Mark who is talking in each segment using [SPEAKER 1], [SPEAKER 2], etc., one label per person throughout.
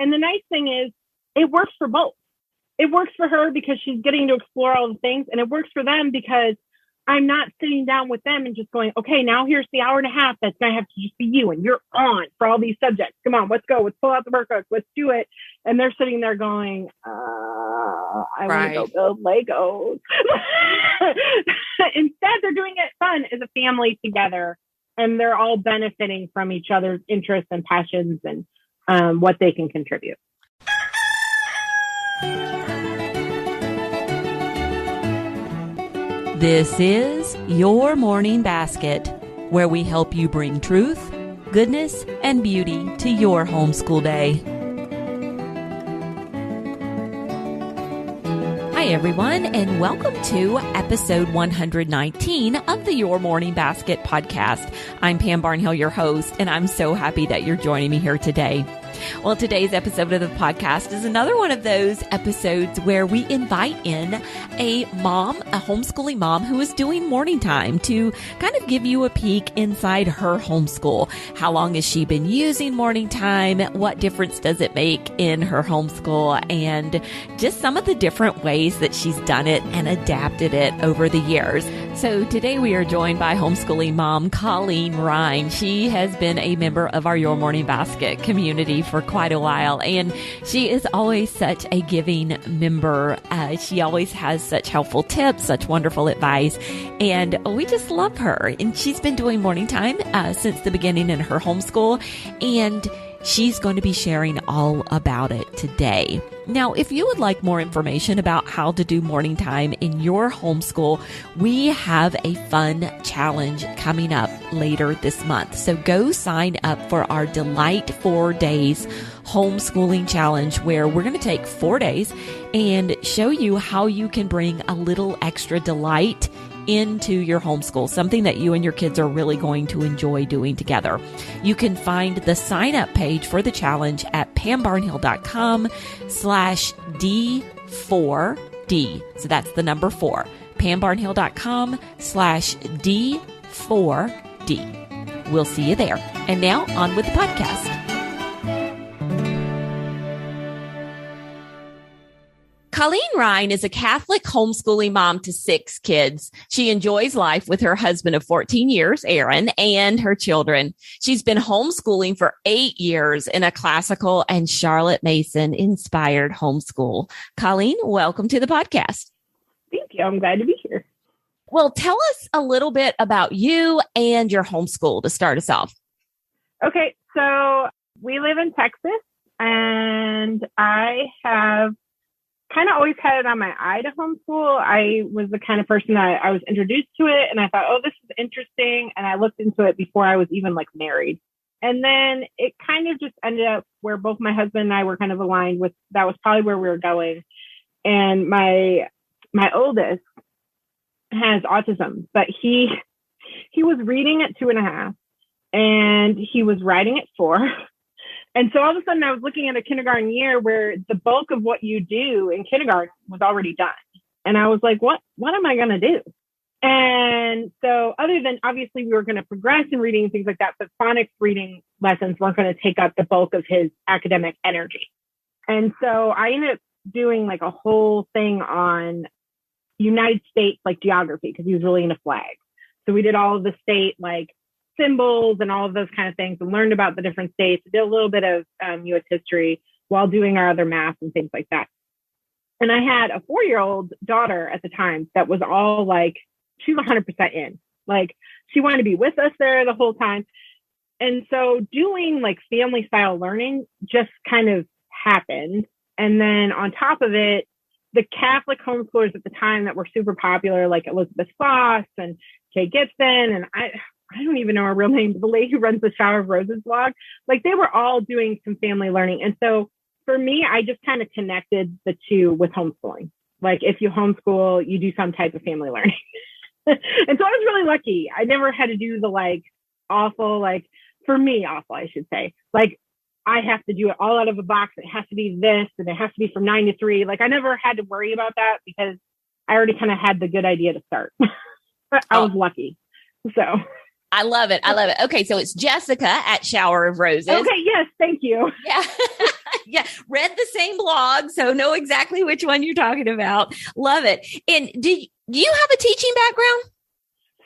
[SPEAKER 1] And the nice thing is it works for both. It works for her because she's getting to explore all the things, and it works for them because I'm not sitting down with them and just going, okay, now here's the hour and a half that's going to have to just be you, and you're on for all these subjects. Come on, let's go. Let's pull out the workbook. Let's do it. And they're sitting there going, I want to go build Legos. Instead, they're doing it fun as a family together, and they're all benefiting from each other's interests and passions and what they can contribute.
[SPEAKER 2] This is Your Morning Basket, where we help you bring truth, goodness, and beauty to your homeschool day. Hi, everyone, and welcome to episode 119 of the Your Morning Basket podcast. I'm Pam Barnhill, your host, and I'm so happy that you're joining me here today. Well, today's episode of the podcast is another one of those episodes where we invite in a homeschooling mom who is doing morning time to kind of give you a peek inside her homeschool. How long has she been using morning time? What difference does it make in her homeschool? And just some of the different ways that she's done it and adapted it over the years. So today we are joined by homeschooling mom Colleen Ryan. She has been a member of our Your Morning Basket community for quite a while, and she is always such a giving member. She always has such helpful tips, such wonderful advice, and we just love her. And she's been doing morning time since the beginning in her homeschool, and she's going to be sharing all about it today. Now, if you would like more information about how to do morning time in your homeschool, we have a fun challenge coming up later this month. So go sign up for our Delight 4 Days homeschooling challenge, where we're going to take 4 days and show you how you can bring a little extra delight into your homeschool, something that you and your kids are really going to enjoy doing together. You can find the sign up page for the challenge at pambarnhill.com/D4D. So that's the number 4, pambarnhill.com/D4D. We'll see you there. And now on with the podcast. Colleen Rein is a Catholic homeschooling mom to 6 kids. She enjoys life with her husband of 14 years, Aaron, and her children. She's been homeschooling for 8 years in a classical and Charlotte Mason inspired homeschool. Colleen, welcome to the podcast.
[SPEAKER 1] Thank you. I'm glad to be here.
[SPEAKER 2] Well, tell us a little bit about you and your homeschool to start us off.
[SPEAKER 1] Okay. So we live in Texas, and I have kind of always had it on my eye to homeschool. I was the kind of person that I was introduced to it, and I thought, oh, this is interesting. And I looked into it before I was even married. And then it kind of just ended up where both my husband and I were kind of aligned with, that was probably where we were going. And my oldest has autism, but he was reading at 2.5 and he was writing at 4. And so all of a sudden I was looking at a kindergarten year where the bulk of what you do in kindergarten was already done. And I was like, what am I going to do? And so other than obviously we were going to progress in reading and things like that, but phonics reading lessons weren't going to take up the bulk of his academic energy. And so I ended up doing a whole thing on United States, geography, because he was really into flags. So we did all of the state, symbols and all of those kind of things, and learned about the different states, did a little bit of U.S. history while doing our other math and things like that. And I had a 4-year-old daughter at the time that was all she was 100% in. She wanted to be with us there the whole time. And so doing family style learning just kind of happened. And then on top of it, the Catholic homeschoolers at the time that were super popular, like Elizabeth Foss and Kay Gibson, and I don't even know her real name, but the lady who runs the Shower of Roses blog, they were all doing some family learning. And so for me, I just kind of connected the two with homeschooling. If you homeschool, you do some type of family learning. And so I was really lucky. I never had to do the awful, for me, awful, I should say. I have to do it all out of a box. It has to be this, and it has to be from 9 to 3. I never had to worry about that because I already kind of had the good idea to start. But I was lucky. So
[SPEAKER 2] I love it. I love it. Okay. So it's Jessica at Shower of Roses.
[SPEAKER 1] Okay. Yes. Thank you.
[SPEAKER 2] Yeah. Yeah. Read the same blog. So know exactly which one you're talking about. Love it. And do you have a teaching background?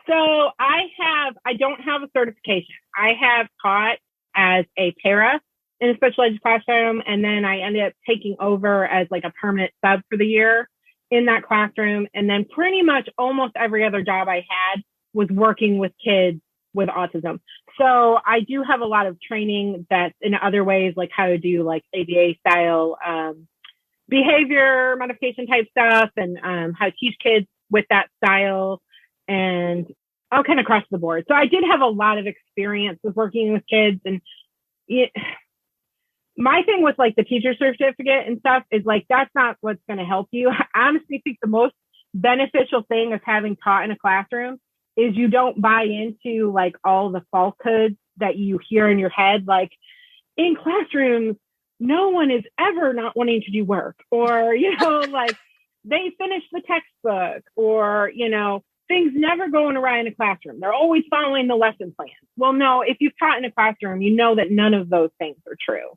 [SPEAKER 1] So I don't have a certification. I have taught as a para in a special ed classroom. And then I ended up taking over as like a permanent sub for the year in that classroom. And then pretty much almost every other job I had was working with kids with autism. So I do have a lot of training that's in other ways, like how to do like ABA style behavior modification type stuff, and how to teach kids with that style, and all kind of across the board. So I did have a lot of experience with working with kids. And my thing with like the teacher certificate and stuff is like, that's not what's going to help you. I honestly think the most beneficial thing of having taught in a classroom is you don't buy into like all the falsehoods that you hear in your head. Like in classrooms, no one is ever not wanting to do work, or, like they finish the textbook, or, things never going awry in a classroom. They're always following the lesson plan. Well, no, if you've taught in a classroom, you know that none of those things are true.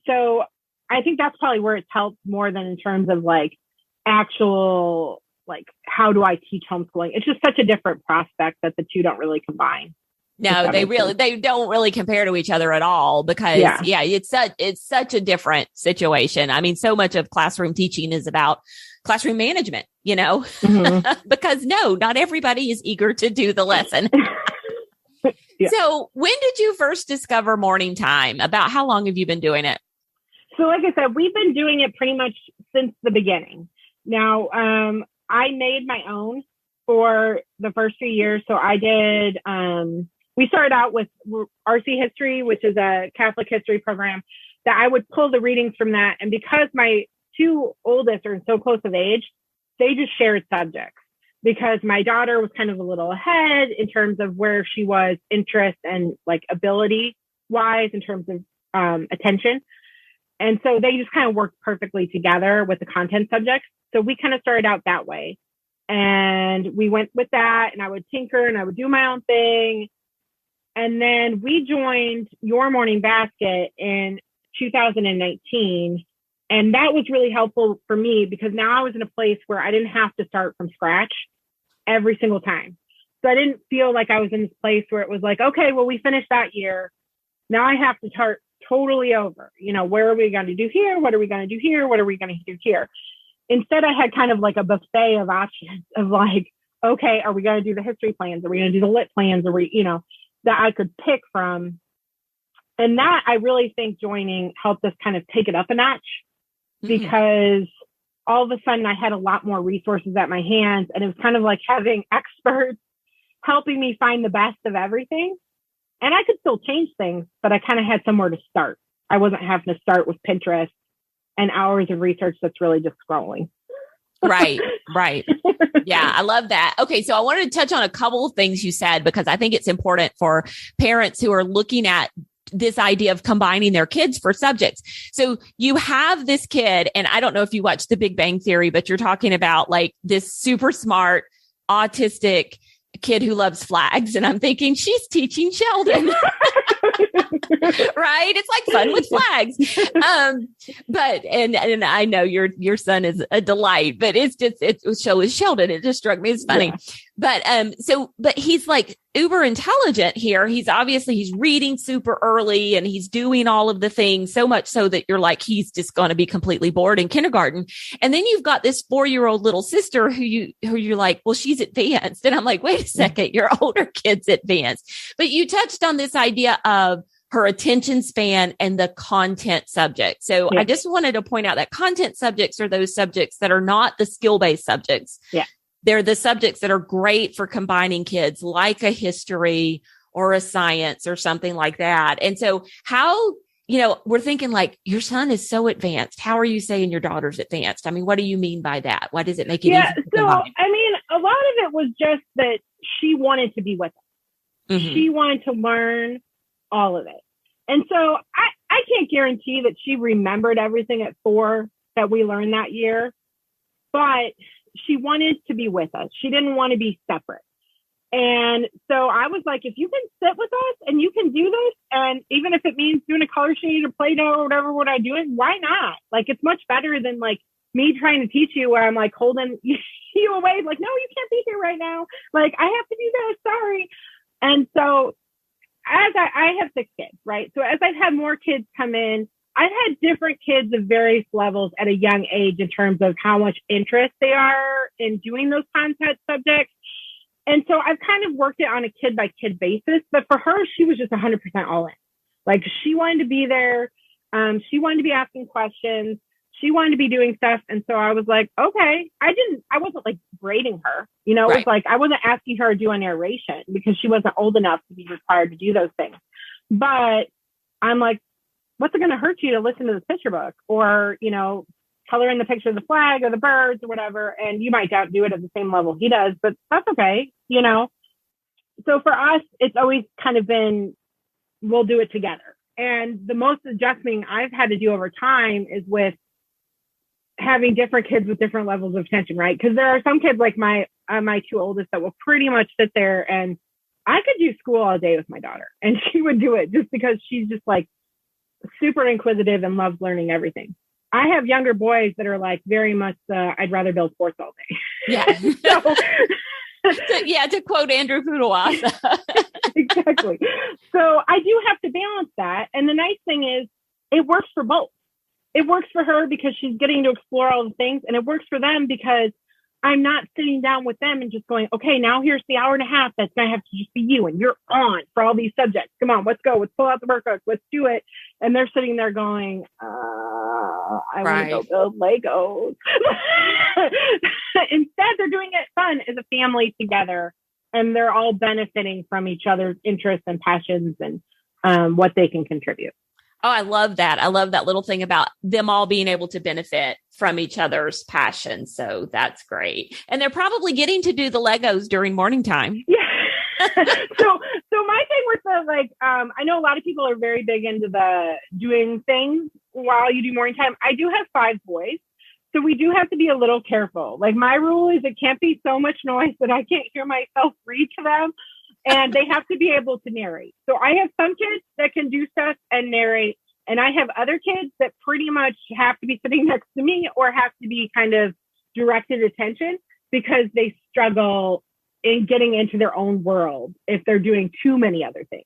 [SPEAKER 1] So I think that's probably where it's helped more than in terms of like actual, like, how do I teach homeschooling? It's just such a different prospect that the two don't really combine.
[SPEAKER 2] No, they don't really compare to each other at all, because it's such a different situation. I mean, so much of classroom teaching is about classroom management, mm-hmm. Because not everybody is eager to do the lesson. Yeah. So when did you first discover morning time? About how long have you been doing it?
[SPEAKER 1] So like I said, we've been doing it pretty much since the beginning. Now, I made my own for the first few years. So I did, we started out with RC History, which is a Catholic history program, that I would pull the readings from that. And because my two oldest are so close of age, they just shared subjects, because my daughter was kind of a little ahead in terms of where she was interest and like ability wise in terms of attention. And so they just kind of worked perfectly together with the content subjects. So we kind of started out that way, and we went with that, and I would tinker and I would do my own thing. And then we joined Your Morning Basket in 2019. And that was really helpful for me, because now I was in a place where I didn't have to start from scratch every single time. So I didn't feel like I was in this place where it was like, okay, well, we finished that year. Now I have to start totally over. Where are we going to do here? What are we going to do here? What are we going to do here? Instead, I had kind of like a buffet of options of like, okay, are we going to do the history plans? Are we going to do the lit plans? Are we, that I could pick from? And that I really think joining helped us kind of take it up a notch, because all of a sudden I had a lot more resources at my hands, and it was kind of like having experts helping me find the best of everything. And I could still change things, but I kind of had somewhere to start. I wasn't having to start with Pinterest and hours of research that's really just scrolling.
[SPEAKER 2] Right. Yeah, I love that. Okay, so I wanted to touch on a couple of things you said, because I think it's important for parents who are looking at this idea of combining their kids for subjects. So you have this kid, and I don't know if you watched The Big Bang Theory, but you're talking about like this super smart, autistic kid who loves flags. And I'm thinking, she's teaching Sheldon. Right? It's like fun with flags. But I know your son is a delight, but so is Sheldon. It just struck me as funny. Yeah. But he's like uber intelligent here. He's reading super early, and he's doing all of the things, so much so that you're like, he's just going to be completely bored in kindergarten. And then you've got this 4-year-old little sister who you're like, well, she's advanced. And I'm like, wait a second, your older kid's advanced. But you touched on this idea of her attention span and the content subject. So I just wanted to point out that content subjects are those subjects that are not the skill-based subjects. Yeah. They're the subjects that are great for combining kids, like a history or a science or something like that. And so how, we're thinking like, your son is so advanced. How are you saying your daughter's advanced? I mean, what do you mean by that? Why does it make it easy to combine?
[SPEAKER 1] I mean, a lot of it was just that she wanted to be with us. Mm-hmm. She wanted to learn all of it. And so I can't guarantee that she remembered everything at 4 that we learned that year, but she wanted to be with us. She didn't want to be separate. And so I was like, if you can sit with us and you can do this, and even if it means doing a color sheet or Play-Doh or whatever, what I'm doing, why not? Like, it's much better than like me trying to teach you where I'm like holding you away. Like, no, you can't be here right now. Like, I have to do this. Sorry. And so as I have 6 kids, right? So as I've had more kids come in, I've had different kids of various levels at a young age in terms of how much interest they are in doing those content subjects. And so I've kind of worked it on a kid by kid basis, but for her, she was just 100% all in. Like, she wanted to be there. She wanted to be asking questions. She wanted to be doing stuff. And so I was like, okay, I wasn't like braiding her, you know, it was like, I wasn't asking her to do a narration because she wasn't old enough to be required to do those things. But I'm like, what's it going to hurt you to listen to this picture book or, you know, color in the picture of the flag or the birds or whatever. And you might do it at the same level he does, but that's okay. You know? So for us, it's always kind of been, we'll do it together. And the most adjusting I've had to do over time is with having different kids with different levels of attention, right? Because there are some kids like my 2 oldest that will pretty much sit there, and I could do school all day with my daughter and she would do it just because she's just like super inquisitive and loves learning everything. I have younger boys that are like very much, I'd rather build forts all day.
[SPEAKER 2] Yeah. To quote Andrew Furuwasa.
[SPEAKER 1] Exactly. So I do have to balance that. And the nice thing is it works for both. It works for her because she's getting to explore all the things, and it works for them because I'm not sitting down with them and just going, okay, now here's the hour and a half that's going to have to just be you, and you're on for all these subjects. Come on, let's go. Let's pull out the workbooks. Let's do it. And they're sitting there going, I want to go build Legos. Instead, they're doing it fun as a family together, and they're all benefiting from each other's interests and passions and what they can contribute.
[SPEAKER 2] Oh, I love that. I love that little thing about them all being able to benefit from each other's passion. So that's great. And they're probably getting to do the Legos during morning time.
[SPEAKER 1] Yeah. So my thing with the, like, I know a lot of people are very big into the doing things while you do morning time. I do have 5 boys. So we do have to be a little careful. Like, my rule is it can't be so much noise that I can't hear myself read to them. And they have to be able to narrate. So I have some kids that can do stuff and narrate. And I have other kids that pretty much have to be sitting next to me or have to be kind of directed attention because they struggle in getting into their own world if they're doing too many other things.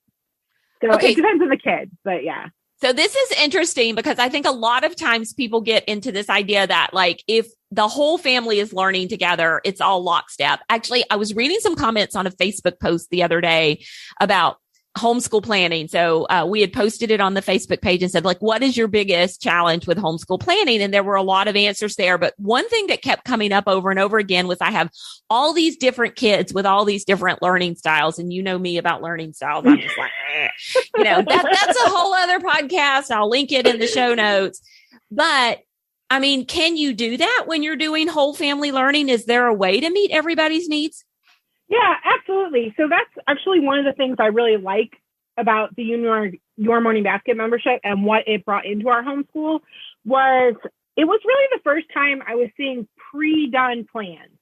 [SPEAKER 1] So It depends on the kids, but yeah.
[SPEAKER 2] So this is interesting because I think a lot of times people get into this idea that, like, if the whole family is learning together, it's all lockstep. Actually, I was reading some comments on a Facebook post the other day about homeschool planning. So we had posted it on the Facebook page and said, like, what is your biggest challenge with homeschool planning? And there were a lot of answers there. But one thing that kept coming up over and over again was I have all these different kids with all these different learning styles. And you know me about learning styles. I'm just like, that's a whole other podcast. I'll link it in the show notes. But I mean, can you do that when you're doing whole family learning? Is there a way to meet everybody's needs?
[SPEAKER 1] Yeah, absolutely. So that's actually one of the things I really like about the Your Morning Basket membership and what it brought into our homeschool was it was really the first time I was seeing pre-done plans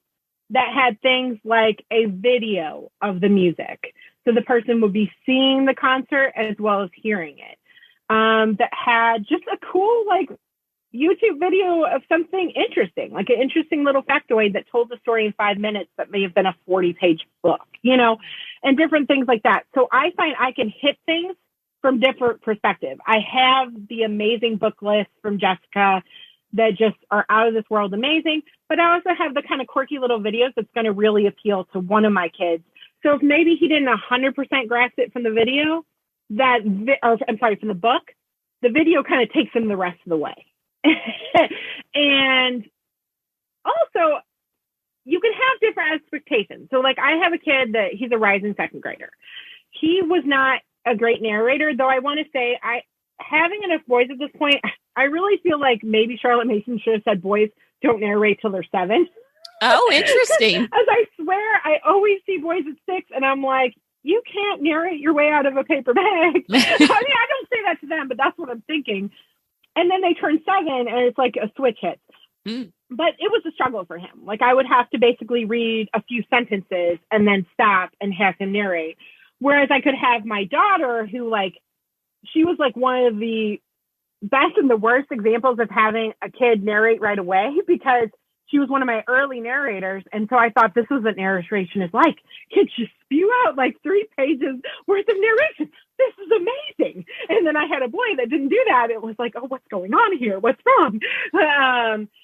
[SPEAKER 1] that had things like a video of the music. So the person would be seeing the concert as well as hearing it. That had just a cool, like, YouTube video of something interesting, like an interesting little factoid that told the story in 5 minutes that may have been a 40-page book, and different things like that. So I find I can hit things from different perspectives. I have the amazing book list from Jessica that just are out of this world amazing, but I also have the kind of quirky little videos that's going to really appeal to one of my kids. So if maybe he didn't 100% grasp it from the video, from the book, the video kind of takes him the rest of the way. And also, you can have different expectations. So, like, I have a kid that he's a rising 2nd grader. He was not a great narrator, though I want to say having enough boys at this point, I really feel like maybe Charlotte Mason should have said boys don't narrate till they're 7.
[SPEAKER 2] Oh, interesting.
[SPEAKER 1] As I swear, I always see boys at 6, and I'm like, you can't narrate your way out of a paper bag. I mean, I don't say that to them, but that's what I'm thinking. And then they turn 7 and it's like a switch hits. But it was a struggle for him. Like I would have to basically read a few sentences and then stop and have him narrate. Whereas I could have my daughter who like, she was like one of the best and the worst examples of having a kid narrate right away because she was one of my early narrators. And so I thought this was what narration is like. Kids just spew out like 3 pages worth of narration. This is amazing. And then I had a boy that didn't do that. It was like, oh, what's going on here? What's wrong?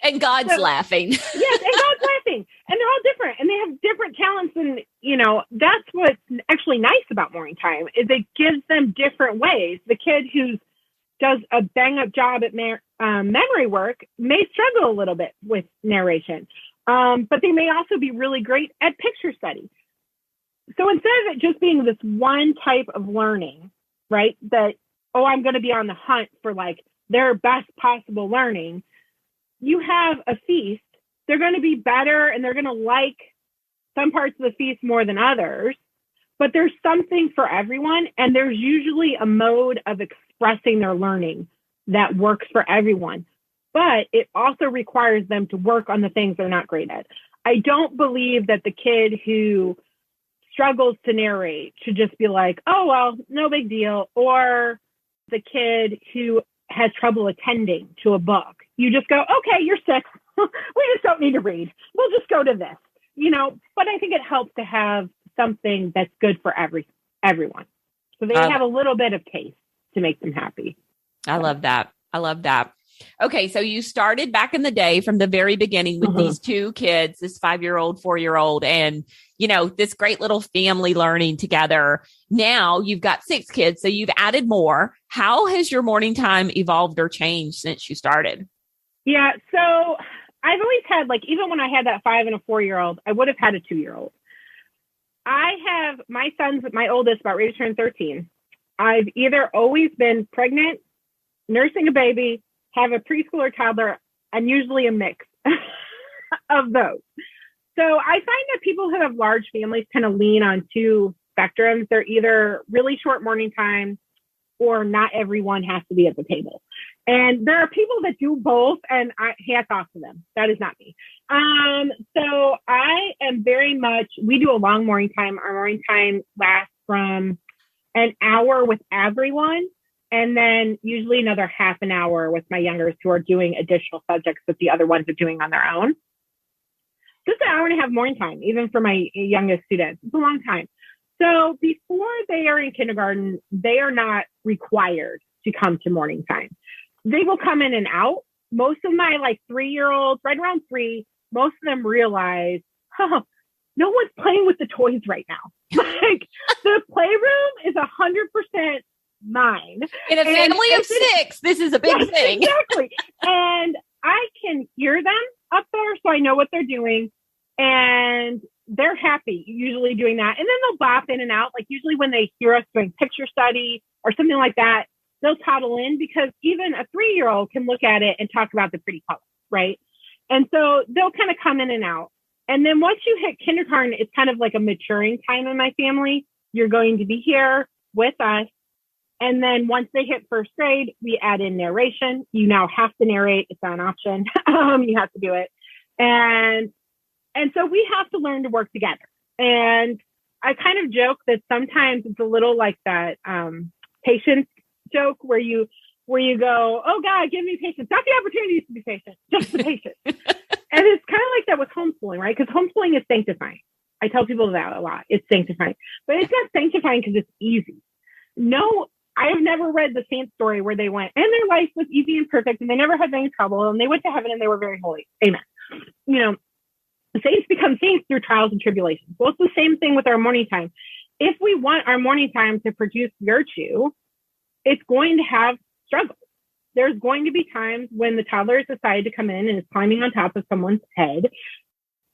[SPEAKER 2] And God's laughing.
[SPEAKER 1] Yes, and God's laughing. And they're all different. And they have different talents. And, you know, that's what's actually nice about morning time is it gives them different ways. The kid who does a bang-up job at memory work may struggle a little bit with narration. But they may also be really great at picture study. So instead of it just being this one type of learning, right, that, oh, I'm going to be on the hunt for like their best possible learning, you have a feast. They're going to be better and they're going to like some parts of the feast more than others, but there's something for everyone. And there's usually a mode of expressing their learning that works for everyone, but it also requires them to work on the things they're not great at. I don't believe that the kid who struggles to narrate should just be like, oh, well, no big deal. Or the kid who has trouble attending to a book. You just go, okay, you're 6. We just don't need to read. We'll just go to this, you know, but I think it helps to have something that's good for everyone. So they have a little bit of taste to make them happy.
[SPEAKER 2] I love that. I love that. Okay. So you started back in the day from the very beginning with these 2 kids, this 5-year-old, 4-year-old, and, you know, this great little family learning together. Now you've got 6 kids. So you've added more. How has your morning time evolved or changed since you started?
[SPEAKER 1] Yeah. So I've always had like, even when I had that 5 and a 4-year-old, I would have had a 2-year-old. I have my son's, my oldest, about ready to turn 13. I've either always been pregnant, nursing a baby, have a preschool or toddler, and usually a mix of those. So I find that people who have large families kind of lean on 2 spectrums. They're either really short morning time or not everyone has to be at the table. And there are people that do both, and hats off to them. That is not me. So I am very much, we do a long morning time. Our morning time lasts from an hour with everyone, and then usually another half an hour with my youngers who are doing additional subjects that the other ones are doing on their own. Just an hour and a half morning time, even for my youngest students. It's a long time. So before they are in kindergarten, they are not required to come to morning time. They will come in and out. Most of my like 3-year-olds, right around 3, most of them realize, no one's playing with the toys right now. Like the playroom is 100% mine.
[SPEAKER 2] In a family of 6, this is a big thing.
[SPEAKER 1] Exactly. And I can hear them up there, so I know what they're doing. And they're happy usually doing that. And then they'll bop in and out. Like usually when they hear us doing picture study or something like that, they'll toddle in because even a 3-year-old can look at it and talk about the pretty colors, right? And so they'll kind of come in and out. And then once you hit kindergarten, it's kind of like a maturing time in my family. You're going to be here with us. And then once they hit 1st grade, we add in narration. You now have to narrate. It's not an option. You have to do it. And so we have to learn to work together. And I kind of joke that sometimes it's a little like that patience joke where you go, oh God, give me patience. Not the opportunities to be patient, just the patience. And it's kind of like that with homeschooling, right? Because homeschooling is sanctifying. I tell people that a lot. It's sanctifying. But it's not sanctifying because it's easy. No, I have never read the saint story where they went and their life was easy and perfect and they never had any trouble and they went to heaven and they were very holy. Amen. You know, saints become saints through trials and tribulations. Well, it's the same thing with our morning time. If we want our morning time to produce virtue, it's going to have struggles. There's going to be times when the toddler has decided to come in and is climbing on top of someone's head.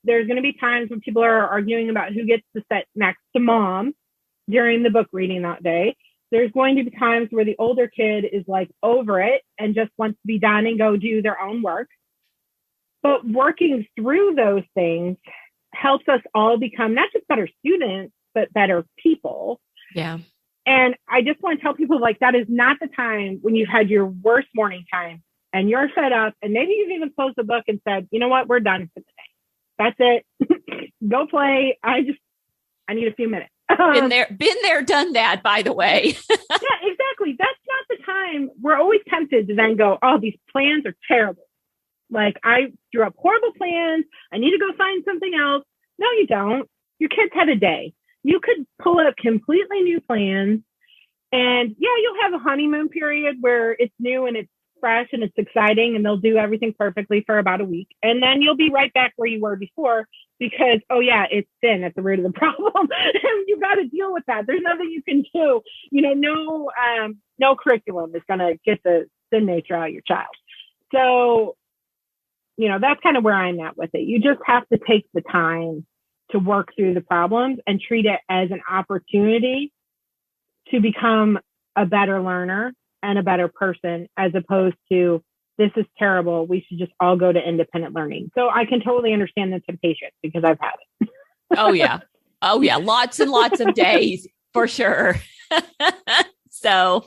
[SPEAKER 1] There's going to be times when people are arguing about who gets to sit next to mom during the book reading that day. There's going to be times where the older kid is like over it and just wants to be done and go do their own work. But working through those things helps us all become not just better students, but better people.
[SPEAKER 2] Yeah.
[SPEAKER 1] And I just want to tell people like that is not the time when you had your worst morning time and you're fed up, and maybe you've even closed the book and said, you know what, we're done for the day. That's it. Go play. I need a few minutes.
[SPEAKER 2] Been there, done that, by the way.
[SPEAKER 1] Yeah, exactly. That's not the time. We're always tempted to then go, oh, these plans are terrible. Like, I drew up horrible plans. I need to go find something else. No, you don't. Your kids had a day. You could pull up completely new plans. And yeah, you'll have a honeymoon period where it's new and it's fresh and it's exciting and they'll do everything perfectly for about a week. And then you'll be right back where you were before because, oh yeah, it's sin at the root of the problem. And you got to deal with that. There's nothing you can do. No curriculum is going to get the sin nature out of your child. So, that's kind of where I'm at with it. You just have to take the time to work through the problems and treat it as an opportunity to become a better learner and a better person, as opposed to, this is terrible, we should just all go to independent learning. So I can totally understand the temptation because I've had it.
[SPEAKER 2] Oh yeah. Lots and lots of days for sure. So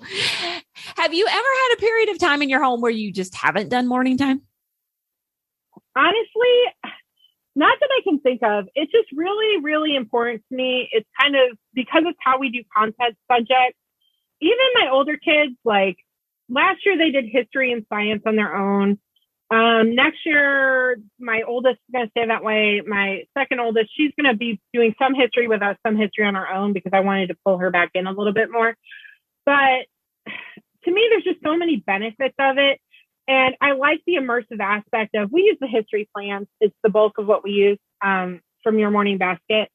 [SPEAKER 2] have you ever had a period of time in your home where you just haven't done morning time?
[SPEAKER 1] Honestly, not that I can think of. It's just really, really important to me. It's kind of because it's how we do content subjects. Even my older kids, like last year, they did history and science on their own. Next year, my oldest is going to stay that way. My second oldest, she's going to be doing some history with us, some history on her own, because I wanted to pull her back in a little bit more. But to me, there's just so many benefits of it. And I like the immersive aspect of, we use the history plans. It's the bulk of what we use from Your Morning Basket.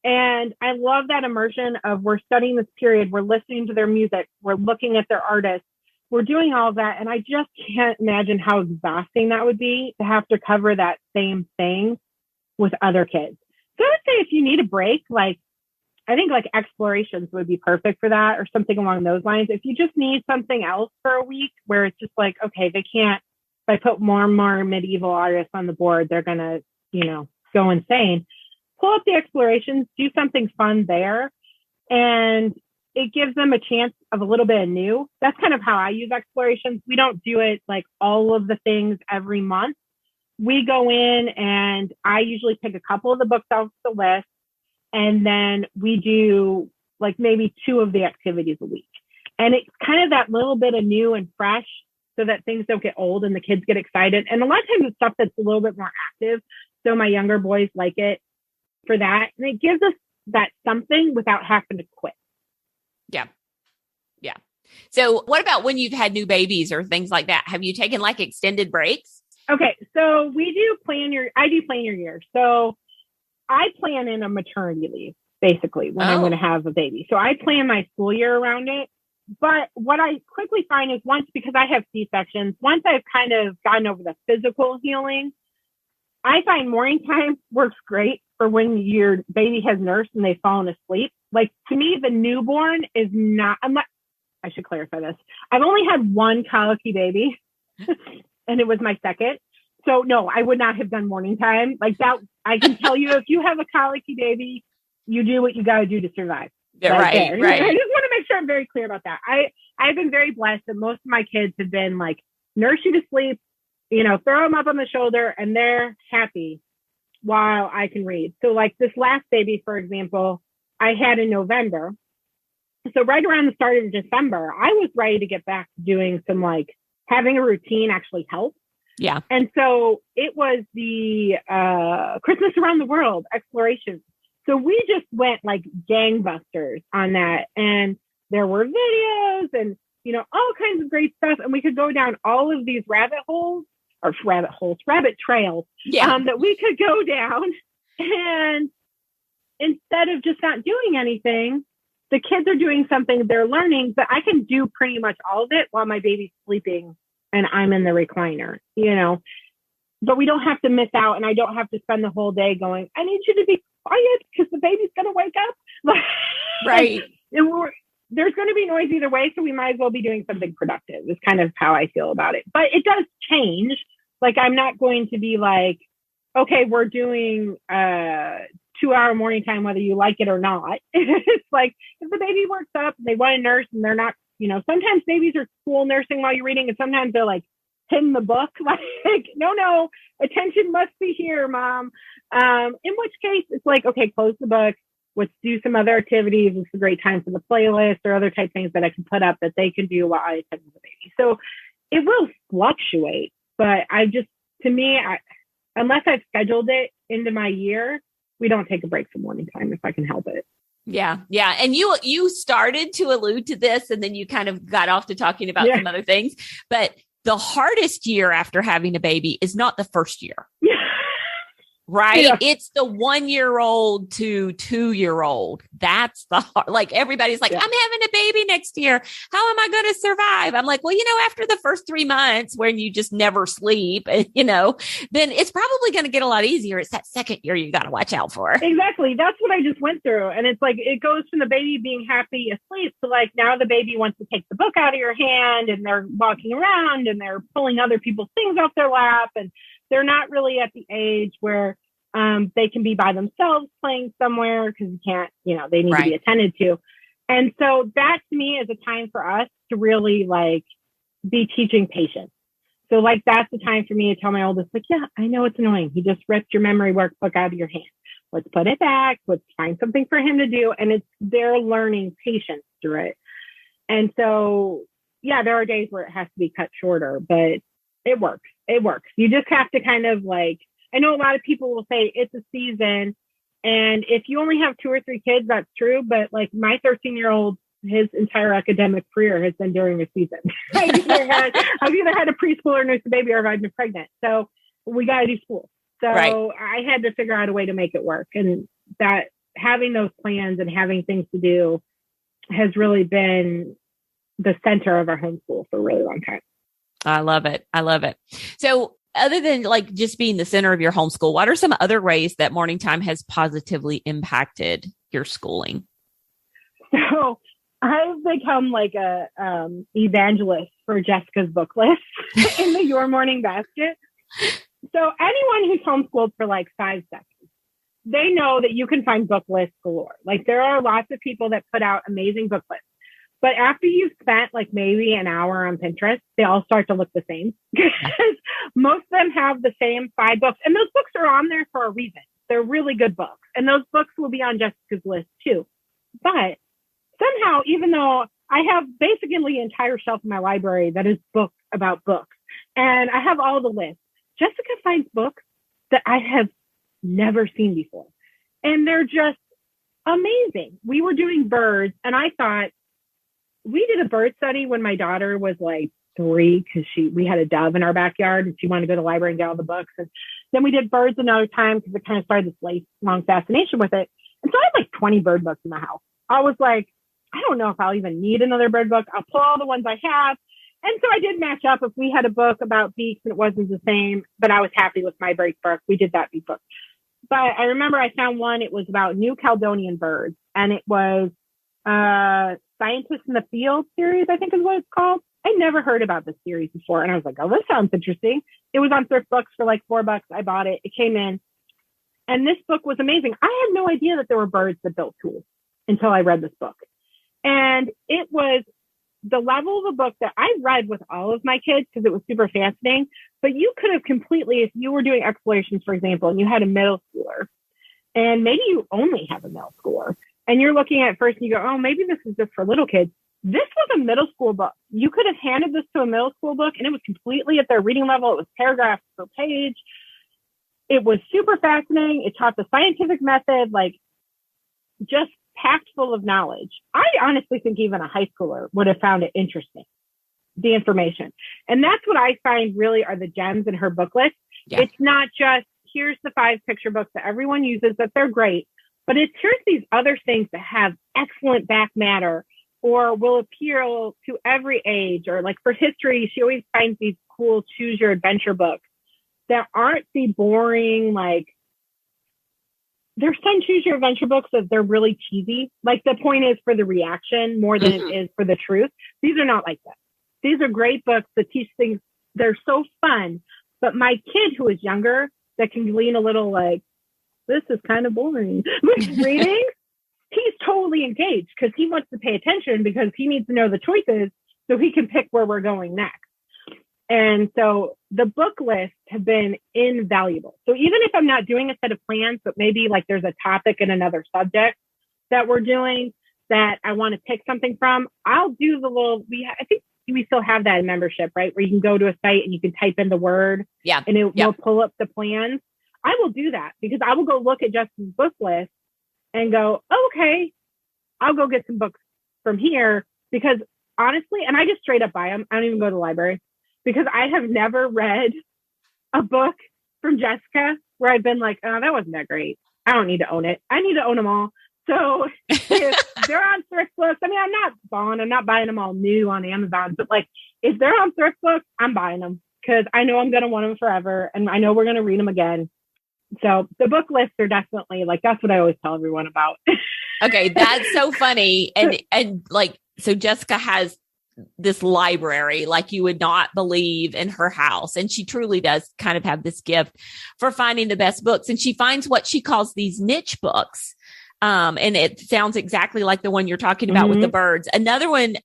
[SPEAKER 1] And I love that immersion of, we're studying this period, we're listening to their music, we're looking at their artists, we're doing all of that. And I just can't imagine how exhausting that would be to have to cover that same thing with other kids. So I would say if you need a break, I think explorations would be perfect for that, or something along those lines. If you just need something else for a week where it's just like, okay, they can't, if I put more and more medieval artists on the board, they're going to, go insane. Pull up the explorations, do something fun there. And it gives them a chance of a little bit of new. That's kind of how I use explorations. We don't do it like all of the things every month. We go in and I usually pick a couple of the books off the list. And then we do maybe 2 of the activities a week. And it's kind of that little bit of new and fresh so that things don't get old and the kids get excited. And a lot of times it's stuff that's a little bit more active. So my younger boys like it for that. And it gives us that something without having to quit.
[SPEAKER 2] Yeah. Yeah. So what about when you've had new babies or things like that? Have you taken extended breaks?
[SPEAKER 1] Okay. So I do plan your year. So I plan in a maternity leave, basically, when I'm going to have a baby. So I plan my school year around it. But what I quickly find is because I have C-sections, once I've kind of gotten over the physical healing, I find morning time works great for when your baby has nursed and they've fallen asleep. To me, the newborn is not, I should clarify this. I've only had one colicky baby and it was my second. So no, I would not have done morning time that. I can tell you, if you have a colicky baby, you do what you got to do to survive.
[SPEAKER 2] Yeah, right.
[SPEAKER 1] I just want to make sure I'm very clear about that. I've been very blessed that most of my kids have been nurse you to sleep, throw them up on the shoulder and they're happy while I can read. So this last baby, for example, I had in November. So right around the start of December, I was ready to get back to doing some having a routine actually helped.
[SPEAKER 2] Yeah.
[SPEAKER 1] And so it was the Christmas Around the World exploration. So we just went gangbusters on that. And there were videos and, all kinds of great stuff. And we could go down all of these rabbit trails that we could go down. And instead of just not doing anything, the kids are doing something, they're learning, but I can do pretty much all of it while my baby's sleeping and I'm in the recliner, but we don't have to miss out. And I don't have to spend the whole day going, I need you to be quiet because the baby's going to wake up.
[SPEAKER 2] Right.
[SPEAKER 1] There's going to be noise either way. So we might as well be doing something productive is kind of how I feel about it. But it does change. I'm not going to be okay, we're doing 2-hour morning time, whether you like it or not. It's if the baby works up, they want to nurse and they're not, sometimes babies are cool nursing while you're reading. And sometimes they're pin the book. Like, no, attention must be here, Mom. In which case it's like, okay, close the book. Let's do some other activities. It's a great time for the playlist or other type things that I can put up that they can do while I attend to the baby. So it will fluctuate, but unless I've scheduled it into my year, we don't take a break from morning time if I can help it.
[SPEAKER 2] Yeah. Yeah. And you started to allude to this, and then you kind of got off to talking about some other things, but the hardest year after having a baby is not the first year. Right. Yeah. It's the 1-year-old to 2-year-old. That's the hard, like everybody's like, I'm having a baby next year. How am I going to survive? I'm like, well, after the first 3 months when you just never sleep, then it's probably going to get a lot easier. It's that second year you got to watch out for.
[SPEAKER 1] Exactly. That's what I just went through. And it's like, it goes from the baby being happy asleep to like, now the baby wants to take the book out of your hand and they're walking around and they're pulling other people's things off their lap. And they're not really at the age where they can be by themselves playing somewhere because you can't, they need to be attended to. And so that to me is a time for us to really like be teaching patience. So like, that's the time for me to tell my oldest, like, yeah, I know it's annoying. He just ripped your memory workbook out of your hand. Let's put it back. Let's find something for him to do. And they're learning patience through it. And so, yeah, there are days where it has to be cut shorter, but it works. It works. You just have to kind of like, I know a lot of people will say it's a season. And if you only have 2 or 3 kids, that's true. But like my 13-year-old, his entire academic career has been during a season. I've either had a preschooler, nursed a baby, or I've been pregnant. So we got to do school. So I had to figure out a way to make it work. And that having those plans and having things to do has really been the center of our homeschool for a really long time.
[SPEAKER 2] I love it. I love it. So other than like just being the center of your homeschool, what are some other ways that morning time has positively impacted your schooling?
[SPEAKER 1] So I've become like a evangelist for Jessica's book list in the Your Morning Basket. So anyone who's homeschooled for like 5 seconds, they know that you can find book lists galore. Like there are lots of people that put out amazing book lists. But after you've spent like maybe an hour on Pinterest, they all start to look the same because most of them have the same 5 books. And those books are on there for a reason. They're really good books. And those books will be on Jessica's list too. But somehow, even though I have basically an entire shelf in my library that is books about books, and I have all the lists, Jessica finds books that I have never seen before. And they're just amazing. We were doing birds, and I thought, we did a bird study when my daughter was like 3 because we had a dove in our backyard and she wanted to go to the library and get all the books. And then we did birds another time because it kind of started this lifelong fascination with it. And so I had like 20 bird books in the house. I was like, I don't know if I'll even need another bird book. I'll pull all the ones I have. And so I did match up. If we had a book about beaks and it wasn't the same, but I was happy with my break book, we did that beak book. But I remember I found one, it was about New Caledonian birds. And it was Scientists in the Field series, I think is what it's called. I never heard about this series before. And I was like, oh, this sounds interesting. It was on Thrift Books for like $4. I bought it. It came in. And this book was amazing. I had no idea that there were birds that built tools until I read this book. And it was the level of a book that I read with all of my kids because it was super fascinating. But you could have completely, if you were doing explorations, for example, and you had a middle schooler, and maybe you only have a middle schooler, and you're looking at it first and you go, oh, maybe this is just for little kids. This was a middle school book. You could have handed this to a middle school book and it was completely at their reading level. It was paragraphs per page. It was super fascinating. It taught the scientific method, like just packed full of knowledge. I honestly think even a high schooler would have found it interesting, the information. And that's what I find really are the gems in her book list. Yeah. It's not just, here's the 5 picture books that everyone uses, that they're great. But here's these other things that have excellent back matter or will appeal to every age. Or like for history, she always finds these cool choose your adventure books that aren't the boring, like there's some choose your adventure books that they're really cheesy. Like the point is for the reaction more than it is for the truth. These are not like that. These are great books that teach things. They're so fun. But my kid who is younger that can lean a little like, this is kind of boring with reading, he's totally engaged because he wants to pay attention because he needs to know the choices so he can pick where we're going next. And so the book lists have been invaluable. So even if I'm not doing a set of plans, but maybe like there's a topic in another subject that we're doing that I want to pick something from, I'll do the little, I think we still have that in membership, right? Where you can go to a site and you can type in the word and it will pull up the plans. I will do that because I will go look at Justin's book list and go, oh, okay, I'll go get some books from here because honestly, and I just straight up buy them. I don't even go to the library because I have never read a book from Jessica where I've been like, oh, that wasn't that great. I don't need to own it. I need to own them all. So if they're on thrift books, I mean, I'm not buying them all new on Amazon, but like if they're on thrift books, I'm buying them because I know I'm going to want them forever. And I know we're going to read them again. So the book lists are definitely like, that's what I always tell everyone about.
[SPEAKER 2] Okay. That's so funny. And like, so Jessica has this library like you would not believe in her house. And she truly does kind of have this gift for finding the best books. And she finds what she calls these niche books. And it sounds exactly like the one you're talking about with the birds. Another one,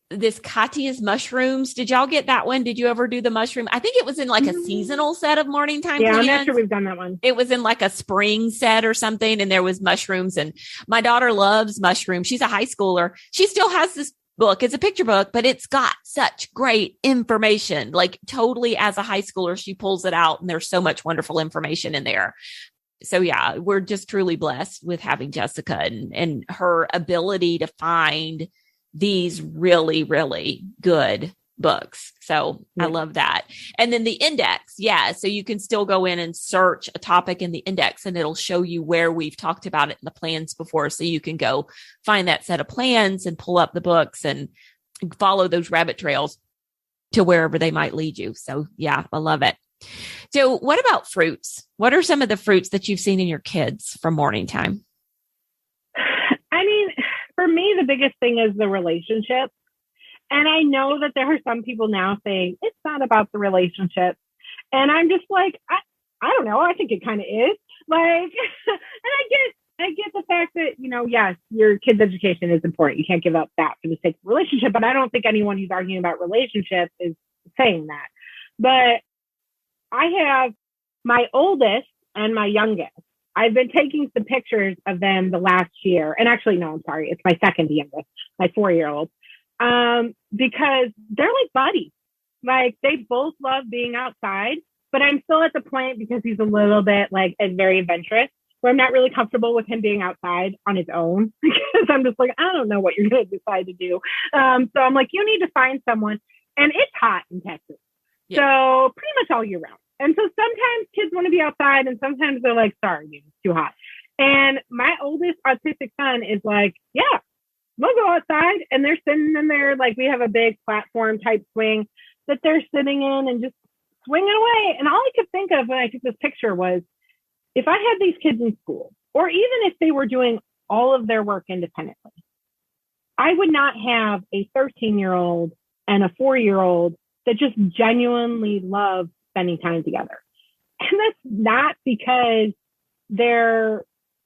[SPEAKER 2] this Katya's mushrooms. Did y'all get that one? Did you ever do the mushroom? I think it was in like a seasonal set of morning time plans.
[SPEAKER 1] I'm not sure we've done that one.
[SPEAKER 2] It was in like a spring set or something. And there was mushrooms, and my daughter loves mushrooms. She's a high schooler. She still has this book. It's a picture book, but it's got such great information. Like totally as a high schooler, she pulls it out and there's so much wonderful information in there. So yeah, we're just truly blessed with having Jessica and her ability to find these really, really good books. So I love that. And then the index. Yeah. So you can still go in and search a topic in the index and it'll show you where we've talked about it in the plans before. So you can go find that set of plans and pull up the books and follow those rabbit trails to wherever they might lead you. So yeah, I love it. So what about fruits? What are some of the fruits that you've seen in your kids from morning time?
[SPEAKER 1] I mean, for me, the biggest thing is the relationship. And I know that there are some people now saying it's not about the relationship. And I'm just like, I don't know. I think it kind of is. Like, and I get the fact that, you know, yes, your kid's education is important. You can't give up that for the sake of relationship. But I don't think anyone who's arguing about relationships is saying that. But I have my oldest and my youngest. I've been taking some pictures of them the last year. And actually, no, I'm sorry. It's my second youngest, my 4-year-old. Because they're like buddies. Like they both love being outside, but I'm still at the point because he's a little bit like very adventurous where I'm not really comfortable with him being outside on his own because I'm just like, I don't know what you're going to decide to do. So I'm like, you need to find someone, and it's hot in Texas. Yeah. So pretty much all year round. And so sometimes kids want to be outside and sometimes they're like, sorry, it's too hot. And my oldest autistic son is like, yeah, we'll go outside. And they're sitting in there, like we have a big platform type swing that they're sitting in and just swinging away. And all I could think of when I took this picture was, if I had these kids in school, or even if they were doing all of their work independently, I would not have a 13-year-old and a 4-year-old that just genuinely love spending time together. And that's not because they're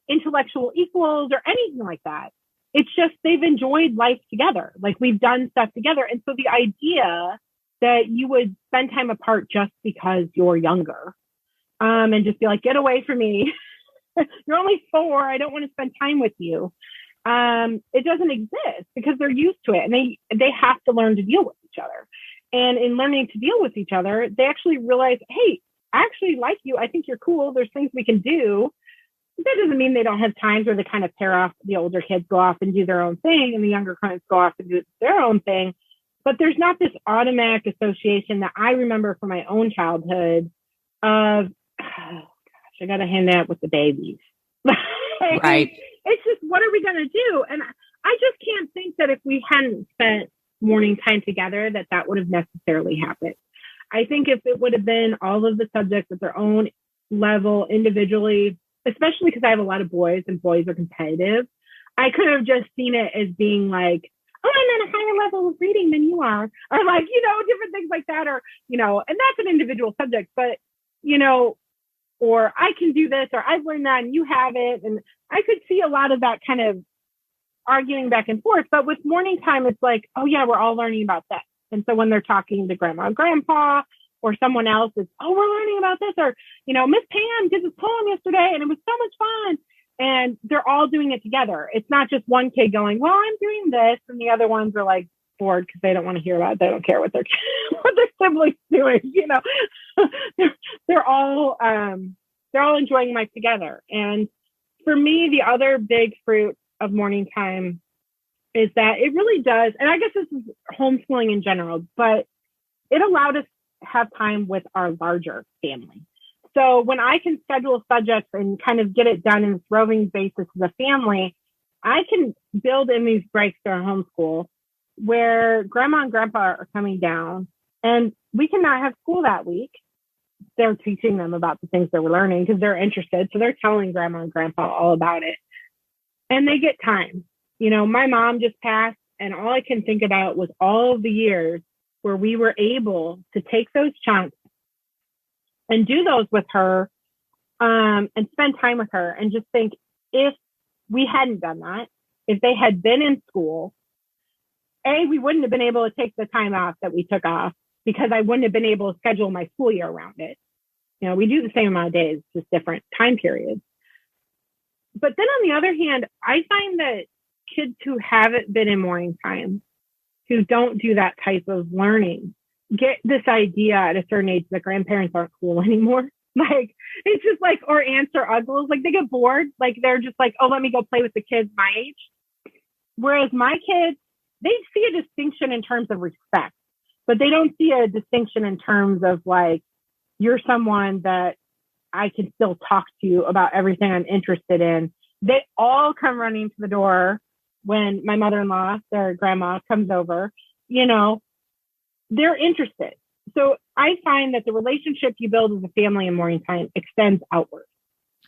[SPEAKER 1] intellectual equals or anything like that. It's just they've enjoyed life together. Like we've done stuff together. And so the idea that you would spend time apart just because you're younger, and just be like, get away from me. You're only 4. I don't want to spend time with you. It doesn't exist because they're used to it, and they have to learn to deal with each other. And in learning to deal with each other, they actually realize, hey, I actually like you. I think you're cool. There's things we can do. That doesn't mean they don't have times where they kind of pair off. The older kids go off and do their own thing, and the younger kids go off and do their own thing. But there's not this automatic association that I remember from my own childhood of, oh, gosh, I got to hang out with the babies.
[SPEAKER 2] Right.
[SPEAKER 1] It's just, what are we going to do? And I just can't think that if we hadn't spent morning time together, that would have necessarily happened. I think if it would have been all of the subjects at their own level individually, especially because I have a lot of boys and boys are competitive, I could have just seen it as being like, oh, I'm at a higher level of reading than you are, or like, you know, different things like that, or, you know, and that's an individual subject, but, you know, or I can do this, or I've learned that and you haven't. And I could see a lot of that kind of arguing back and forth. But with morning time, it's like, oh yeah, we're all learning about that. And so when they're talking to grandma and grandpa or someone else is, oh, we're learning about this, or, Miss Pam did this poem yesterday and it was so much fun. And they're all doing it together. It's not just one kid going, well, I'm doing this. And the other ones are like bored because they don't want to hear about it. They don't care what their siblings doing, they're all enjoying life together. And for me, the other big fruit of morning time is that it really does, and I guess this is homeschooling in general, but it allowed us to have time with our larger family. So when I can schedule subjects and kind of get it done in this roving basis as a family, I can build in these breaks during homeschool where grandma and grandpa are coming down and we cannot have school that week. They're teaching them about the things that we're learning because they're interested. So they're telling grandma and grandpa all about it. And they get time. My mom just passed and all I can think about was all of the years where we were able to take those chunks and do those with her and spend time with her and just think if we hadn't done that, if they had been in school, we wouldn't have been able to take the time off that we took off because I wouldn't have been able to schedule my school year around it. We do the same amount of days, just different time periods. But then on the other hand, I find that kids who haven't been in morning time, who don't do that type of learning, get this idea at a certain age that grandparents aren't cool anymore. Like, it's just like, or aunts or uncles, like they get bored. Like they're just like, oh, let me go play with the kids my age. Whereas my kids, they see a distinction in terms of respect, but they don't see a distinction in terms of like, you're someone that I can still talk to you about everything I'm interested in. They all come running to the door when my mother-in-law, their grandma, comes over, they're interested. So I find that the relationship you build as a family in morning time extends outward.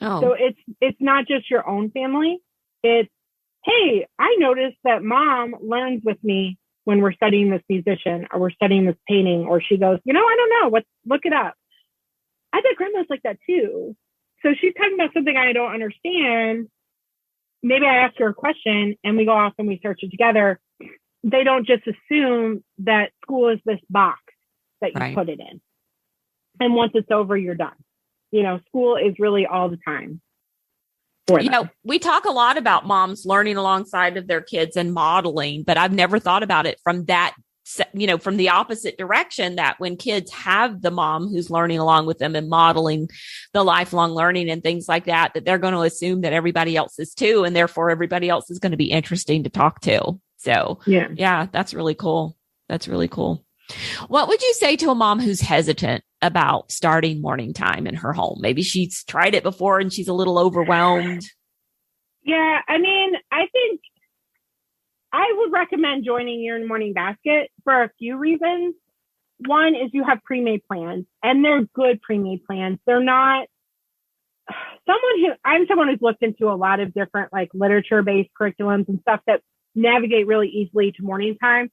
[SPEAKER 2] Oh.
[SPEAKER 1] So it's not just your own family. It's, hey, I noticed that mom learns with me when we're studying this musician or we're studying this painting, or she goes, I don't know, look it up. I bet grandma's like that too. So she's talking about something I don't understand. Maybe I ask her a question and we go off and we search it together. They don't just assume that school is this box that you put it in. And once it's over, you're done. School is really all the time.
[SPEAKER 2] We talk a lot about moms learning alongside of their kids and modeling, but I've never thought about it from that, from the opposite direction, that when kids have the mom who's learning along with them and modeling the lifelong learning and things like that, that they're going to assume that everybody else is too. And therefore everybody else is going to be interesting to talk to. So yeah, that's really cool. That's really cool. What would you say to a mom who's hesitant about starting morning time in her home? Maybe she's tried it before and she's a little overwhelmed.
[SPEAKER 1] Yeah. I think I would recommend joining your morning basket for a few reasons. One is you have pre-made plans, and they're good pre-made plans. They're not I'm someone who's looked into a lot of different like literature-based curriculums and stuff that navigate really easily to morning time.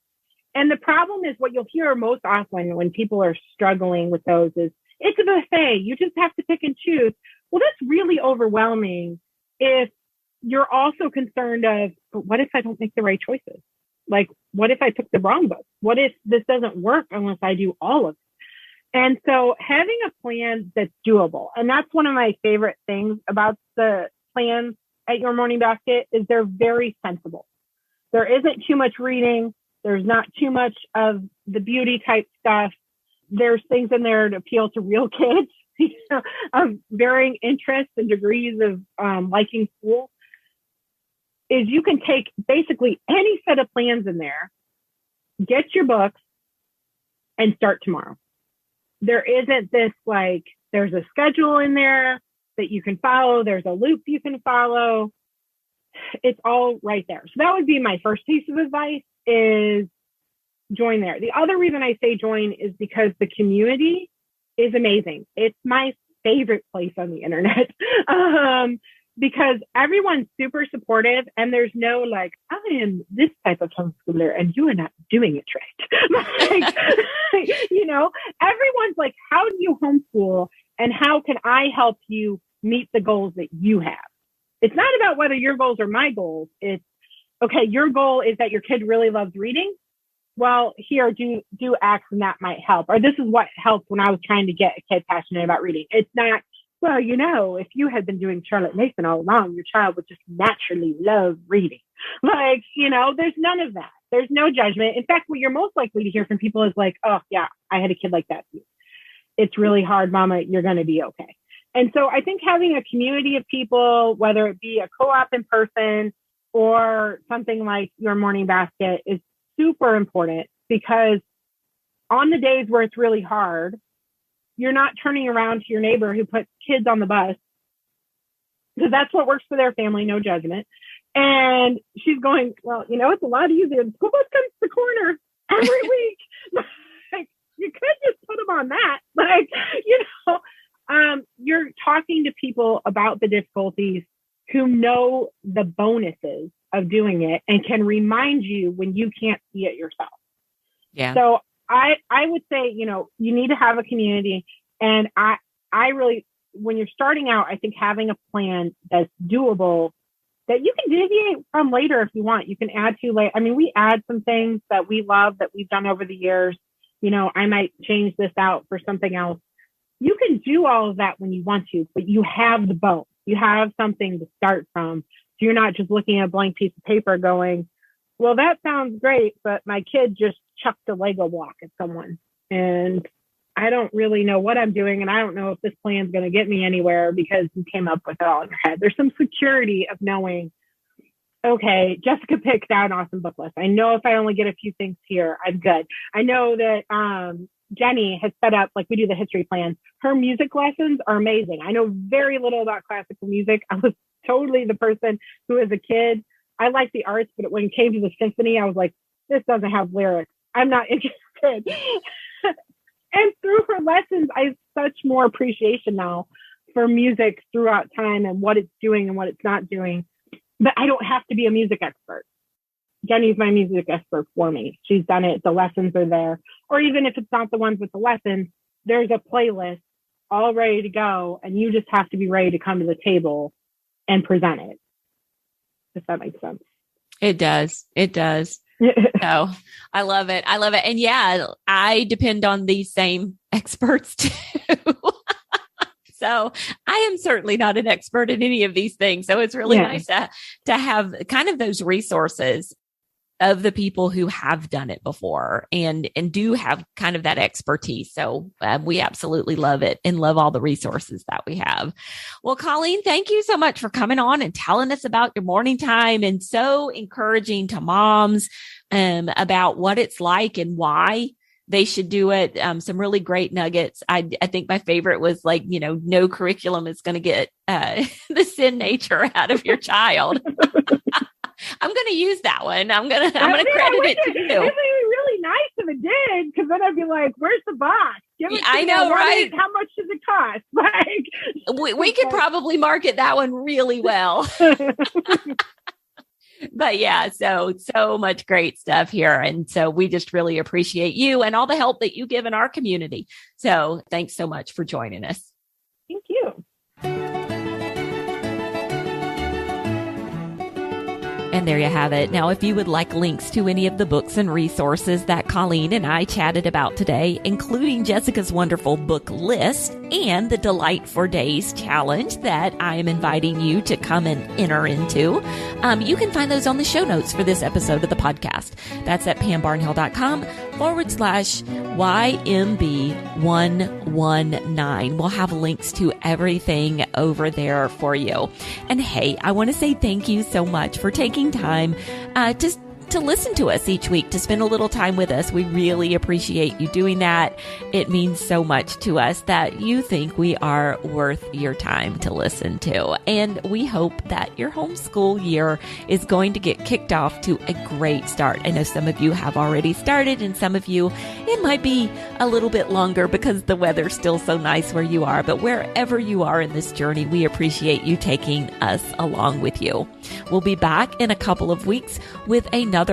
[SPEAKER 1] And the problem is what you'll hear most often when people are struggling with those is it's a buffet. You just have to pick and choose. Well, that's really overwhelming if you're also concerned of, but what if I don't make the right choices? Like, what if I took the wrong book? What if this doesn't work unless I do all of it? And so having a plan that's doable, and that's one of my favorite things about the plans at your morning basket, is they're very sensible. There isn't too much reading. There's not too much of the beauty type stuff. There's things in there to appeal to real kids, of varying interests and degrees of liking school. Is you can take basically any set of plans in there, get your books, and start tomorrow. There isn't this like, there's a schedule in there that you can follow. There's a loop you can follow. It's all right there. So that would be my first piece of advice, is join there. The other reason I say join is because the community is amazing. It's my favorite place on the internet. Because everyone's super supportive and there's no like, I am this type of homeschooler and you are not doing it right. Everyone's like, how do you homeschool and how can I help you meet the goals that you have? It's not about whether your goals are my goals. It's, okay, your goal is that your kid really loves reading. well, here, do X and that might help. Or this is what helped when I was trying to get a kid passionate about reading. It's not, well, if you had been doing Charlotte Mason all along, your child would just naturally love reading. Like, there's none of that. There's no judgment. In fact, what you're most likely to hear from people is like, oh, yeah, I had a kid like that too. It's really hard, Mama. You're going to be okay. And so I think having a community of people, whether it be a co-op in person or something like Your Morning Basket, is super important, because on the days where it's really hard, you're not turning around to your neighbor who puts kids on the bus, because that's what works for their family, no judgment. And she's going, well, it's a lot easier. The school bus comes to the corner every week. Like, you could just put them on that. Like, you're talking to people about the difficulties who know the bonuses of doing it and can remind you when you can't see it yourself.
[SPEAKER 2] Yeah.
[SPEAKER 1] So I would say, you need to have a community. And I really, when you're starting out, I think having a plan that's doable, that you can deviate from later if you want. You can add to later. I mean, we add some things that we love that we've done over the years. I might change this out for something else. You can do all of that when you want to, but you have the bone. You have something to start from. So you're not just looking at a blank piece of paper going, well, that sounds great, but my kid just chucked a Lego block at someone, and I don't really know what I'm doing, and I don't know if this plan's going to get me anywhere because you came up with it all in your head. There's some security of knowing, okay, Jessica picked out an awesome book list. I know if I only get a few things here, I'm good. I know that Jenny has set up, like we do the history plans. Her music lessons are amazing. I know very little about classical music. I was totally the person who, as a kid, I liked the arts, but when it came to the symphony, I was like, this doesn't have lyrics. I'm not interested. And through her lessons, I have such more appreciation now for music throughout time and what it's doing and what it's not doing. But I don't have to be a music expert. Jenny's my music expert for me. She's done it. The lessons are there. Or even if it's not the ones with the lessons, there's a playlist all ready to go, and you just have to be ready to come to the table and present it. If that makes sense.
[SPEAKER 2] It does. It does. So I love it. I love it. And yeah, I depend on these same experts too. So I am certainly not an expert in any of these things. So it's really nice to have kind of those resources of the people who have done it before and do have kind of that expertise. So we absolutely love it and love all the resources that we have. Well, Colleen, thank you so much for coming on and telling us about your morning time, and so encouraging to moms about what it's like and why they should do it. Some really great nuggets. I think my favorite was like, no curriculum is going to get the sin nature out of your child. I'm going to use that one. I'm going to credit it to you. It would
[SPEAKER 1] be really nice if it did, because then I'd be like, "Where's the box?
[SPEAKER 2] I know, right?
[SPEAKER 1] How much does it cost?" Like,
[SPEAKER 2] we could probably market that one really well. But yeah, so much great stuff here. And so we just really appreciate you and all the help that you give in our community. So thanks so much for joining us.
[SPEAKER 1] Thank you.
[SPEAKER 2] And there you have it. Now, if you would like links to any of the books and resources that Colleen and I chatted about today, including Jessica's wonderful book list and the Delight for Days challenge that I am inviting you to come and enter into, you can find those on the show notes for this episode of the podcast. That's at pambarnhill.com/YMB119. We'll have links to everything over there for you. And hey, I want to say thank you so much for taking time to listen to us each week, to spend a little time with us. We really appreciate you doing that. It means so much to us that you think we are worth your time to listen to. And we hope that your homeschool year is going to get kicked off to a great start. I know some of you have already started, and some of you, it might be a little bit longer because the weather's still so nice where you are. But wherever you are in this journey, we appreciate you taking us along with you. We'll be back in a couple of weeks with another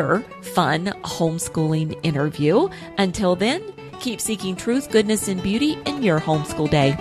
[SPEAKER 2] fun homeschooling interview. Until then, keep seeking truth, goodness, and beauty in your homeschool day.